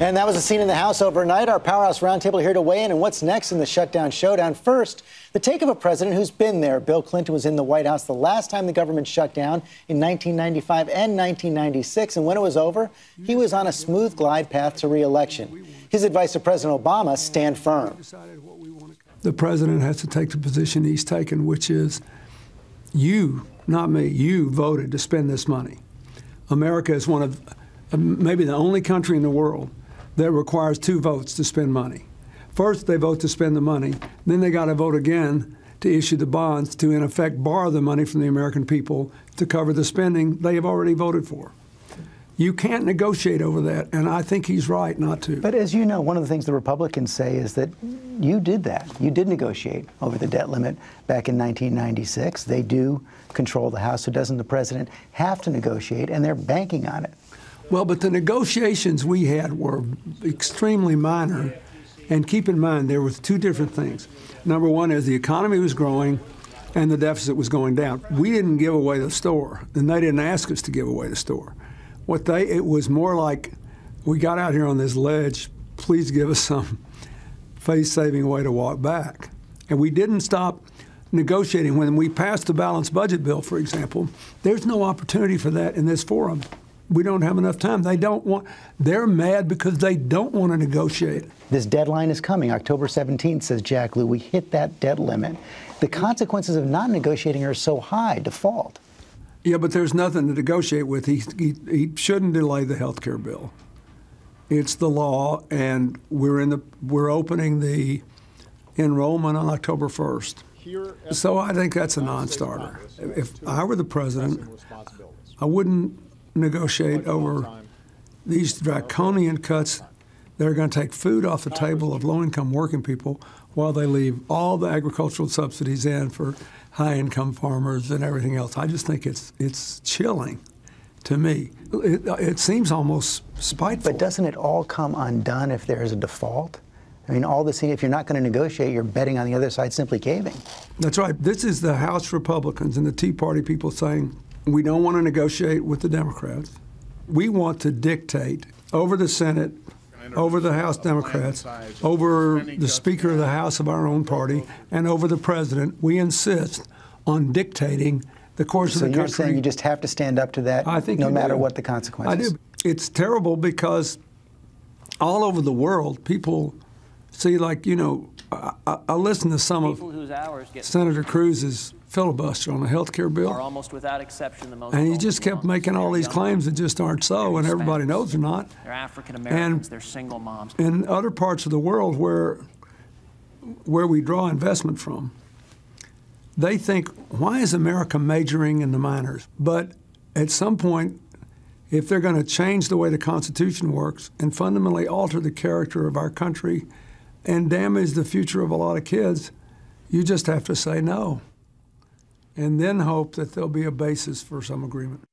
And that was the scene in the House overnight. Our Powerhouse Roundtable here to weigh in on what's next in the Shutdown Showdown. First, the take of a president who's been there. Bill Clinton was in the White House the last time the government shut down in 1995 and 1996. And when it was over, he was on a smooth glide path to re-election. His advice to President Obama: stand firm. The president has to take the position he's taken, which is you, not me, you voted to spend this money. America is one of maybe the only country in the world that requires 2 votes to spend money. First, they vote to spend the money. Then they got to vote again to issue the bonds to, in effect, borrow the money from the American people to cover the spending they have already voted for. You can't negotiate over that, and I think he's right not to. But as you know, one of the things the Republicans say is that you did that. You did negotiate over the debt limit back in 1996. They do control the House, so doesn't the president have to negotiate, and they're banking on it? Well, but the negotiations we had were extremely minor, and keep in mind there were 2 different things. Number one is the economy was growing and the deficit was going down. We didn't give away the store, and they didn't ask us to give away the store. It was more like, we got out here on this ledge, please give us some face-saving way to walk back. And we didn't stop negotiating. When we passed the balanced budget bill, for example, there's no opportunity for that in this forum. We don't have enough time. They're mad because they don't want to negotiate. This deadline is coming. October 17th, says Jack Lew. We hit that debt limit. The consequences of not negotiating are so high, default. Yeah, but there's nothing to negotiate with. He shouldn't delay the health care bill. It's the law, and we're opening the enrollment on October 1st. So I think that's a non-starter. If I were the president, I wouldn't negotiate over these draconian cuts that are going to take food off the table of low-income working people while they leave all the agricultural subsidies in for high-income farmers and everything else. I just think it's chilling to me. It seems almost spiteful. But doesn't it all come undone if there is a default? I mean, all this, if you're not going to negotiate, you're betting on the other side simply caving. That's right. This is the House Republicans and the Tea Party people saying, we don't want to negotiate with the Democrats. We want to dictate over the Senate, over the House Democrats, over the Speaker of the House of our own party, and over the President. We insist on dictating the course of the country. So you're saying you just have to stand up to that, no matter what the consequences? I do. It's terrible because all over the world, people see, like, you know, I listen to some of Senator Cruz's filibuster on the health care bill, are almost without exception the most, and he just kept making all these claims that just aren't so, and everybody knows they're not. They're African Americans, they're single moms. In other parts of the world where we draw investment from, they think, why is America majoring in the minors? But at some point, if they're going to change the way the Constitution works and fundamentally alter the character of our country and damage the future of a lot of kids, you just have to say no, and then hope that there'll be a basis for some agreement.